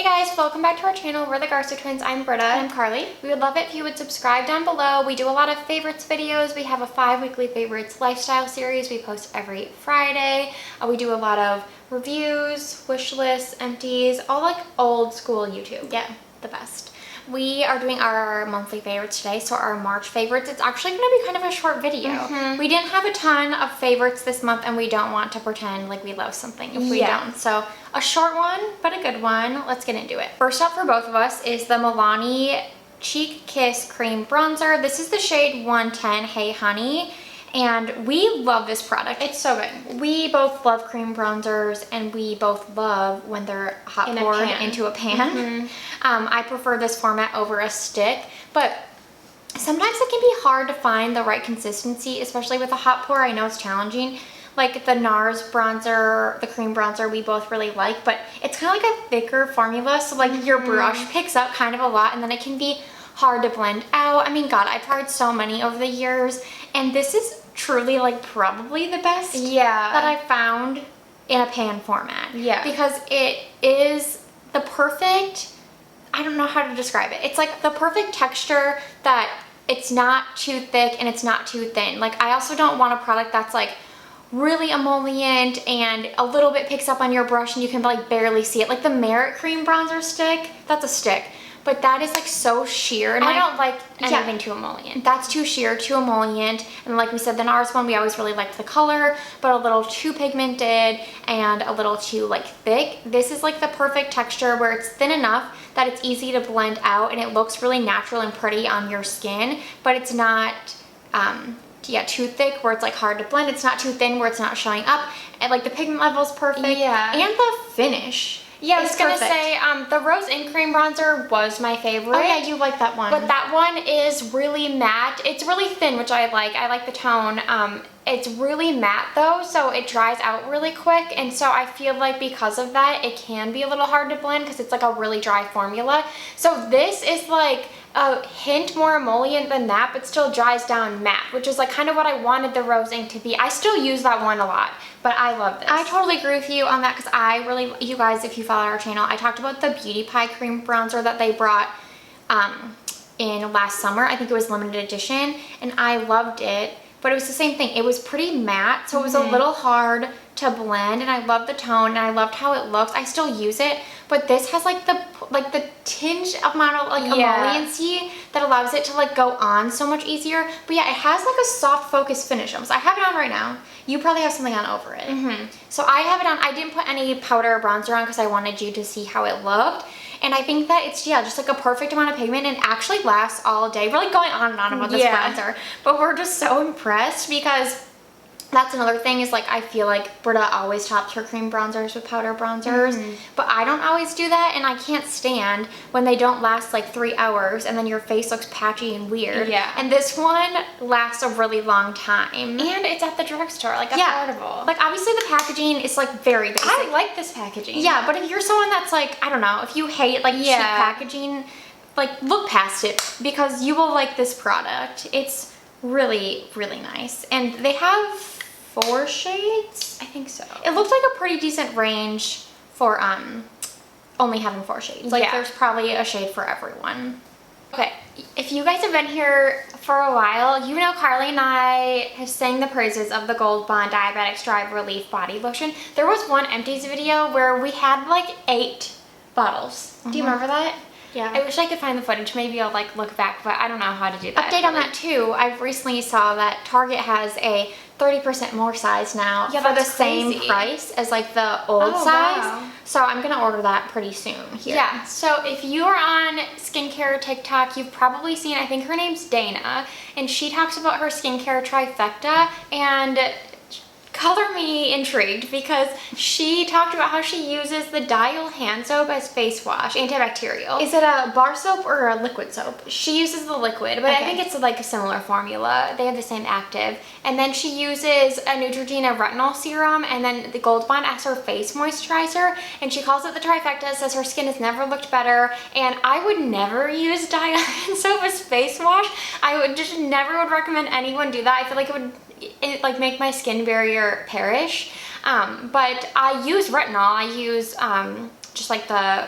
Hey guys, welcome back to our channel. We're the Garza Twins. I'm Britta. And I'm Carly. We would love it if you would subscribe down below. We do a lot of favorites videos. We have a 5 weekly favorites lifestyle series we post every Friday. We do a lot of reviews, wish lists, empties, all like old school YouTube. Yeah, the best. We are doing our monthly favorites today, so our March favorites. It's actually going to be kind of a short video. We didn't have a ton of favorites this month, and we don't want to pretend like we love something if we don't. So a short one, but a good one. Let's get into it. First up for both of us is the Milani Cheek Kiss Cream Bronzer. This is the shade 110 Hey Honey. And we love this product. It's so good. We both love cream bronzers, and we both love when they're hot poured into a pan. I prefer this format over a stick, but sometimes it can be hard to find the right consistency, especially with a hot pour. I know it's challenging. Like the NARS bronzer, the cream bronzer, we both really like, but it's kind of like a thicker formula, so like your brush picks up kind of a lot, and then it can be hard to blend out. I mean, God, I've tried so many over the years, and this is truly like probably the best that I found in a pan format. Because it is the perfect, I don't know how to describe it. It's like the perfect texture that it's not too thick and it's not too thin. Like I also don't want a product that's like really emollient and a little bit picks up on your brush and you can like barely see it. Like the Merit Cream Bronzer stick, that's a stick. But that is like so sheer, and I don't like anything too emollient. That's too sheer, too emollient, and like we said, the NARS one, we always really liked the color, but a little too pigmented and a little too like thick. This is like the perfect texture where it's thin enough that it's easy to blend out and it looks really natural and pretty on your skin, but it's not too thick where it's like hard to blend. It's not too thin where it's not showing up, and like the pigment level is perfect, and the finish. Yeah, I was gonna say, the Rose Ink Cream Bronzer was my favorite. Oh yeah, you like that one. But that one is really matte. It's really thin, which I like. I like the tone. It's really matte though, so it dries out really quick. And so I feel like because of that, it can be a little hard to blend because it's like a really dry formula. So this is like a hint more emollient than that, but still dries down matte, which is like kind of what I wanted the Rose Ink to be. I still use that one a lot, but I love this. I totally agree with you on that because I really, you guys, if you follow our channel, I talked about the Beauty Pie Cream Bronzer that they brought in last summer. I think it was limited edition, and I loved it, but it was the same thing. It was pretty matte, so it was a little hard to blend, and I loved the tone, and I loved how it looks. I still use it, but this has like the tinge amount of like emolliency that allows it to like go on so much easier. But yeah, it has like a soft focus finish. So I have it on right now. You probably have something on over it. So I have it on. I didn't put any powder or bronzer on because I wanted you to see how it looked. And I think that it's, just like a perfect amount of pigment and actually lasts all day. We're like going on and on about this bronzer, but we're just so impressed because that's another thing is like I feel like Britta always tops her cream bronzers with powder bronzers, but I don't always do that, and I can't stand when they don't last like 3 hours and then your face looks patchy and weird. And this one lasts a really long time. And it's at the drugstore, like affordable. Like obviously the packaging is like very basic. I like this packaging. Yeah, but if you're someone that's like, I don't know, if you hate like cheap packaging, like look past it because you will like this product. It's really, really nice. And they have 4 shades? I think so. It looks like a pretty decent range for only having 4 shades. Like there's probably a shade for everyone. Okay, if you guys have been here for a while, you know Carly and I have sang the praises of the Gold Bond Diabetic Drive Relief Body Lotion. There was one empties video where we had like 8 bottles. Do you remember that? Yeah. I wish I could find the footage. Maybe I'll like look back, but I don't know how to do that. Update on that too. I recently saw that Target has a 30% more size now for the same price as like the old size. Wow. So I'm gonna order that pretty soon here. Yeah, so if you are on skincare TikTok, you've probably seen, I think her name's Dana, and she talks about her skincare trifecta, and color me intrigued because she talked about how she uses the Dial hand soap as face wash, antibacterial. Is it a bar soap or a liquid soap? She uses the liquid, but I think it's like a similar formula. They have the same active. And then she uses a Neutrogena retinol serum, and then the Gold Bond as her face moisturizer, and she calls it the trifecta, says her skin has never looked better, and I would never use Dial hand soap as face wash. I would just never would recommend anyone do that. I feel like it like make my skin barrier perish, but I use retinol. I use just like the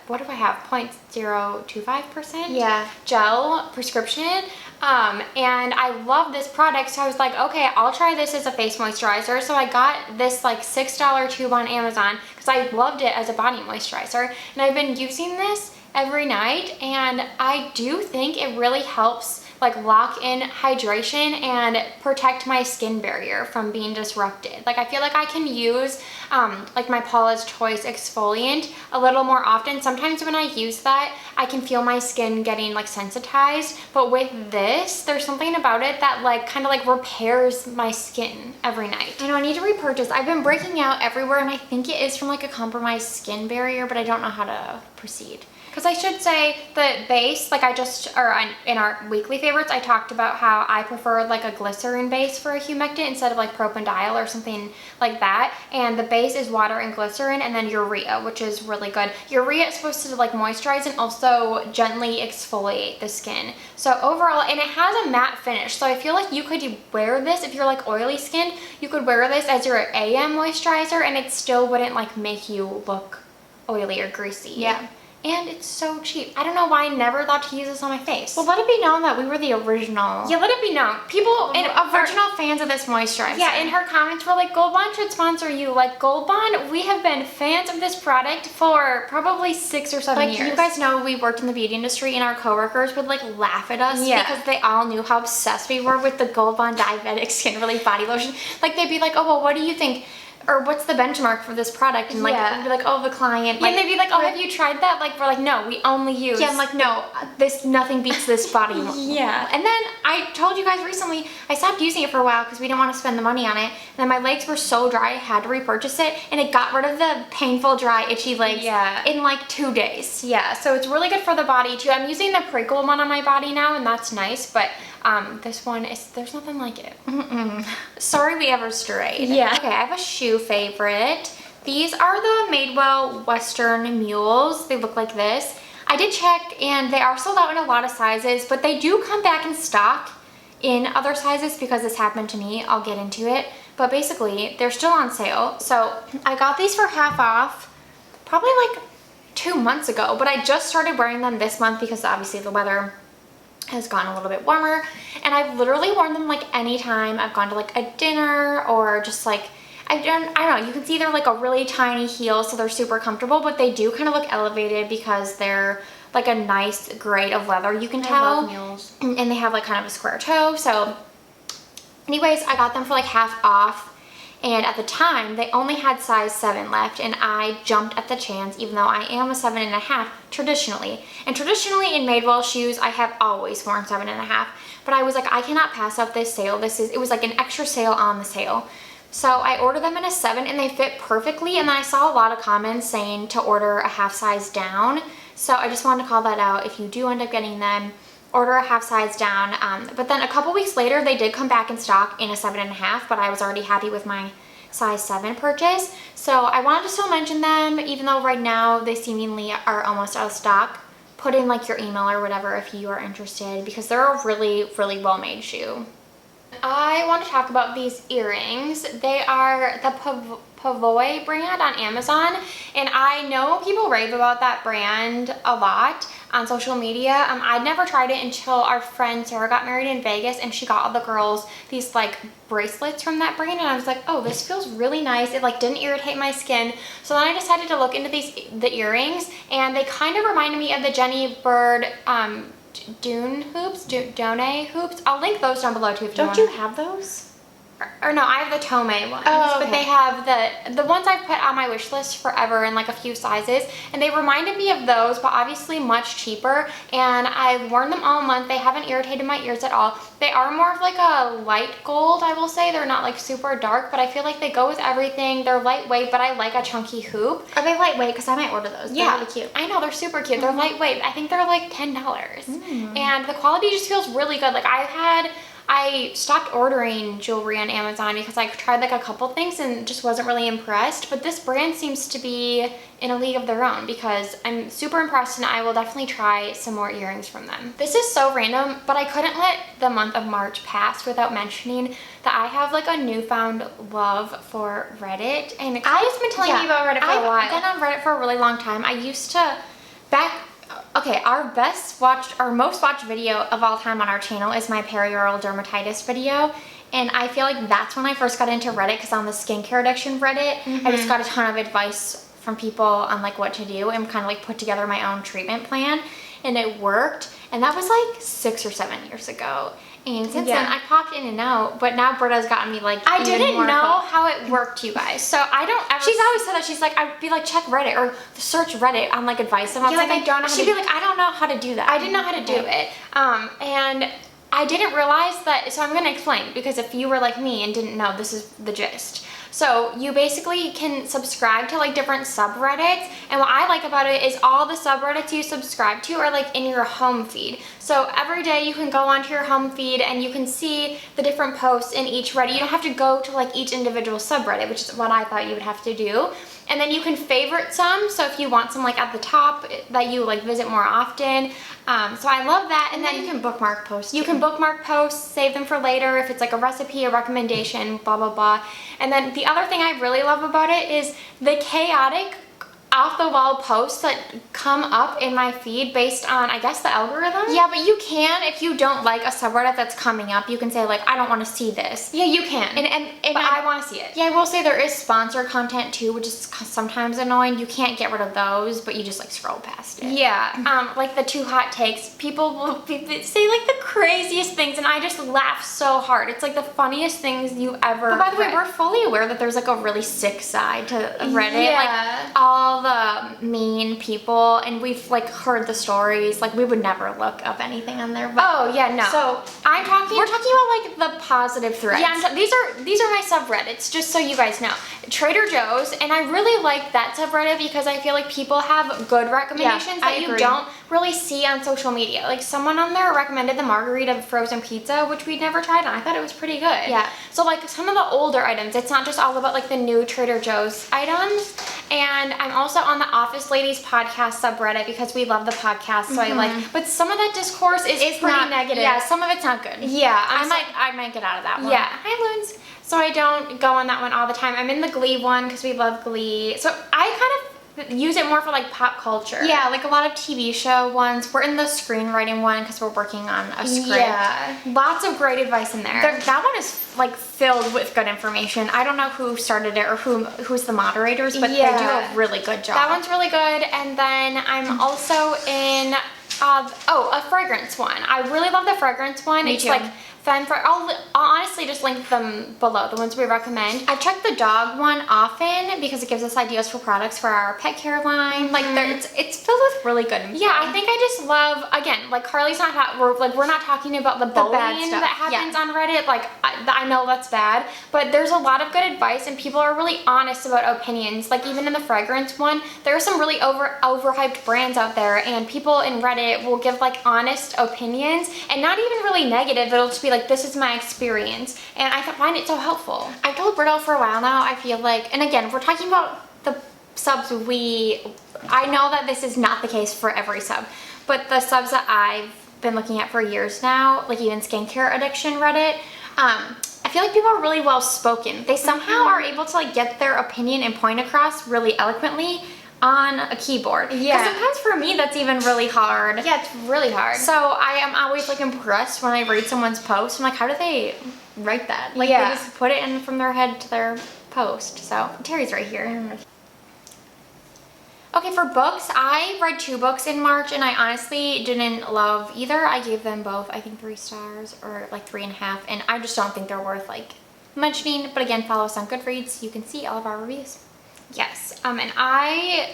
what do I have? 0.025% Yeah. gel prescription. And I love this product, so I was like, okay, I'll try this as a face moisturizer. So I got this like $6 tube on Amazon because I loved it as a body moisturizer. And I've been using this every night, and I do think it really helps like lock in hydration and protect my skin barrier from being disrupted. Like I feel like I can use like my Paula's Choice exfoliant a little more often. Sometimes when I use that, I can feel my skin getting like sensitized, but with this, there's something about it that like kind of like repairs my skin every night. I know I need to repurchase. I've been breaking out everywhere, and I think it is from like a compromised skin barrier, but I don't know how to proceed. Because I should say the base, like in our weekly favorites, I talked about how I prefer like a glycerin base for a humectant instead of like propanediol or something like that. And the base is water and glycerin, and then urea, which is really good. Urea is supposed to like moisturize and also gently exfoliate the skin. So overall, and it has a matte finish. So I feel like you could wear this if you're like oily skin. You could wear this as your AM moisturizer, and it still wouldn't like make you look oily or greasy. Yeah. And it's so cheap. I don't know why I never thought to use this on my face. Well, let it be known that we were the original. Yeah, let it be known. People original fans of this moisturizer. Yeah, in her comments were like, Gold Bond should sponsor you. Like, Gold Bond, we have been fans of this product for probably 6 or 7 years. You guys know we worked in the beauty industry, and our coworkers would like laugh at us because they all knew how obsessed we were with the Gold Bond Diabetic Skin Relief Body Lotion. Like, they'd be like, oh, well, what do you think? Or what's the benchmark for this product? And like, we'd be like, oh, the client. Like, and they'd be like, oh, have you tried that? Like, we're like, no, we only use. Yeah, I'm like, no, nothing beats this body. Yeah. And then I told you guys recently, I stopped using it for a while because we didn't want to spend the money on it. And then my legs were so dry, I had to repurchase it. And it got rid of the painful, dry, itchy legs in like 2 days. Yeah, so it's really good for the body too. I'm using the Prickle one on my body now, and that's nice. But this one, there's nothing like it. Sorry we ever strayed. Yeah. Okay, I have a shoe favorite. These are the Madewell Western Mules. They look like this. I did check, and they are sold out in a lot of sizes, but they do come back in stock in other sizes because this happened to me. I'll get into it. But basically, they're still on sale. So I got these for half off probably like 2 months ago, but I just started wearing them this month because obviously the weather has gone a little bit warmer, and I've literally worn them like anytime I've gone to like a dinner or just like I don't know, you can see they're like a really tiny heel, so they're super comfortable, but they do kind of look elevated because they're like a nice grade of leather, you can tell. I love mules. And they have like kind of a square toe. So anyways, I got them for like half off. And at the time, they only had size 7 left, and I jumped at the chance, even though I am a 7.5 traditionally. And traditionally in Madewell shoes, I have always worn 7.5. But I was like, I cannot pass up this sale. It was like an extra sale on the sale. So I ordered them in a 7, and they fit perfectly. And then I saw a lot of comments saying to order a half size down. So I just wanted to call that out. If you do end up getting them, order a half size down. But then a couple weeks later, they did come back in stock in a 7.5, but I was already happy with my size 7 purchase. So I wanted to still mention them, even though right now they seemingly are almost out of stock. Put in like your email or whatever if you are interested, because they're a really, really well-made shoe. I want to talk about these earrings. They are the Pavoy brand on Amazon, and I know people rave about that brand a lot on social media. I'd never tried it until our friend Sarah got married in Vegas, and she got all the girls these like bracelets from that brand, and I was like, oh, this feels really nice. It like didn't irritate my skin. So then I decided to look into the earrings, and they kind of reminded me of the Jenny Bird Dune hoops. I'll link those down below too if you want. Don't you have those? Or no, I have the Tome ones, but they have the ones I've put on my wish list forever in like a few sizes, and they reminded me of those, but obviously much cheaper, and I've worn them all month. They haven't irritated my ears at all. They are more of like a light gold, I will say. They're not like super dark, but I feel like they go with everything. They're lightweight, but I like a chunky hoop. Are they lightweight? Because I might order those. Yeah, they're really cute. I know, they're super cute. They're lightweight. I think they're like $10, and the quality just feels really good. Like I stopped ordering jewelry on Amazon because I tried like a couple things and just wasn't really impressed. But this brand seems to be in a league of their own because I'm super impressed, and I will definitely try some more earrings from them. This is so random, but I couldn't let the month of March pass without mentioning that I have like a newfound love for Reddit. And Kylie's been telling me about Reddit for a while. I've been on Reddit for a really long time. I used to, our most watched video of all time on our channel is my perioral dermatitis video. And I feel like that's when I first got into Reddit, because on the skincare addiction Reddit, I just got a ton of advice from people on like what to do and kind of like put together my own treatment plan, and it worked. And that was like 6 or 7 years ago. And since then I popped in and out, but now Britta's gotten me like I didn't know how it worked, you guys. So I don't ever. She's always said that. She's like, I'd be like, check Reddit or search Reddit on like advice about something. I don't know. She'd be like, I don't know how to do that. I didn't know how to do it. And I didn't realize that. So I'm gonna explain, because if you were like me and didn't know, this is the gist. So you basically can subscribe to like different subreddits, and what I like about it is all the subreddits you subscribe to are like in your home feed. So every day you can go onto your home feed and you can see the different posts in each Reddit. You don't have to go to like each individual subreddit, which is what I thought you would have to do. And then you can favorite some, so if you want some like at the top that you like visit more often. So I love that. And then you can bookmark posts. You can bookmark posts, save them for later if it's like a recipe, a recommendation, blah, blah, blah. And then the other thing I really love about it is the chaotic off-the-wall posts that come up in my feed based on, I guess, the algorithm. Yeah, but you can, if you don't like a subreddit that's coming up, you can say like, I don't want to see this. Yeah, you can. But I want to see it. Yeah, I will say there is sponsored content too, which is sometimes annoying. You can't get rid of those, but you just like scroll past it. Yeah, like the 2 hot takes. People will say like the craziest things, and I just laugh so hard. It's like the funniest things you ever But by the way, read. we're fully aware that there's like a really sick side to Reddit. Yeah. Like all the mean people, and we've like heard the stories. Like we would never look up anything on there. But, oh yeah, no. So we're talking about like the positive threads. Yeah, these are my subreddits, just so you guys know. Trader Joe's, and I really like that subreddit because I feel like people have good recommendations that you don't really see on social media. Like someone on there recommended the margarita frozen pizza, which we'd never tried, and I thought it was pretty good. Yeah. So like some of the older items, it's not just all about like the new Trader Joe's items. And I'm also on the Office Ladies podcast subreddit because we love the podcast, so I like. But some of that discourse is pretty not, negative. Yeah, some of it's not good. Yeah, I might get out of that one. Yeah. Hi, Loons. So I don't go on that one all the time. I'm in the Glee one because we love Glee. So I kind of use it more for like pop culture. Yeah, like a lot of TV show ones. We're in the screenwriting one because we're working on a script. Yeah, lots of great advice in there. That one is like filled with good information. I don't know who started it or who's the moderators, but they do a really good job. That one's really good. And then I'm also in a fragrance one. I really love the fragrance one. Me it's too. like I'll honestly just link them below, the ones we recommend. I check the dog one often because it gives us ideas for products for our pet care line. Like it's filled with really good info. Yeah, I think I just love, again, like Carly's not, we're not talking about the bullying that happens on Reddit. Like I know that's bad, but there's a lot of good advice and people are really honest about opinions. Like even in the fragrance one, there are some really overhyped brands out there, and people in Reddit will give like honest opinions and not even really negative. It'll just be like, this is my experience, and I find it so helpful. I've told Britta for a while now, I feel like, and again, we're talking about the subs I know that this is not the case for every sub, but the subs that I've been looking at for years now, like even skincare addiction Reddit, I feel like people are really well spoken. They somehow are able to like get their opinion and point across really eloquently on a keyboard. Yeah. Because sometimes for me that's even really hard. Yeah, it's really hard. So I am always like impressed when I read someone's post. I'm like, how do they write that? Like they just put it in from their head to their post. So Terry's right here. Okay, for books, I read 2 books in March, and I honestly didn't love either. I gave them both, I think, 3 stars or like 3.5, and I just don't think they're worth like mentioning. But again, follow us on Goodreads. You can see all of our reviews. Yes, and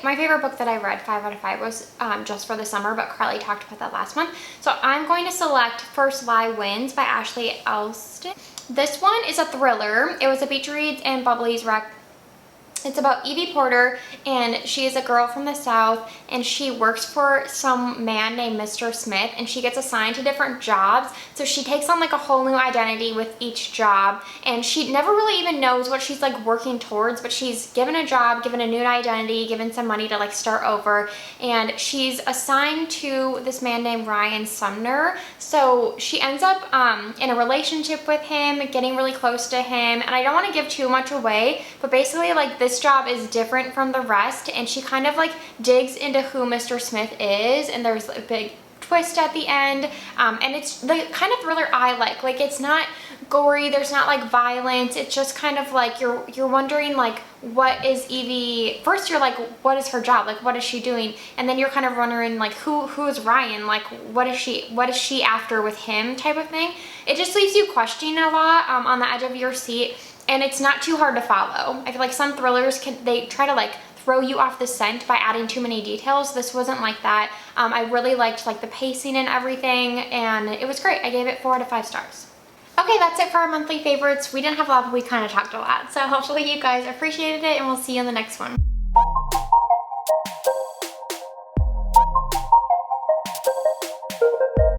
my favorite book that I read, 5 out of 5, was Just for the Summer, but Carly talked about that last month. So I'm going to select First Lie Wins by Ashley Elston. This one is a thriller. It was a Beach Reads and Bubbly's It's about Evie Porter, and she is a girl from the South, and she works for some man named Mr. Smith, and she gets assigned to different jobs. So she takes on like a whole new identity with each job, and she never really even knows what she's like working towards, but she's given a job, given a new identity, given some money to like start over, and she's assigned to this man named Ryan Sumner. So she ends up in a relationship with him, getting really close to him, and I don't want to give too much away, but basically like this job is different from the rest, and she kind of like digs into who Mr. Smith is, and there's a big twist at the end, and it's the kind of thriller I like it's not gory, there's not like violence, it's just kind of like you're wondering like what is Evie, first you're like what is her job, like what is she doing, and then you're kind of wondering like who is Ryan, like what is she after with him type of thing. It just leaves you questioning a lot, on the edge of your seat, and it's not too hard to follow. I feel like some thrillers they try to like throw you off the scent by adding too many details. This wasn't like that. I really liked like the pacing and everything, and it was great. I gave it 4 out of 5 stars. Okay, that's it for our monthly favorites. We didn't have a lot, but we kind of talked a lot. So hopefully you guys appreciated it, and we'll see you in the next one.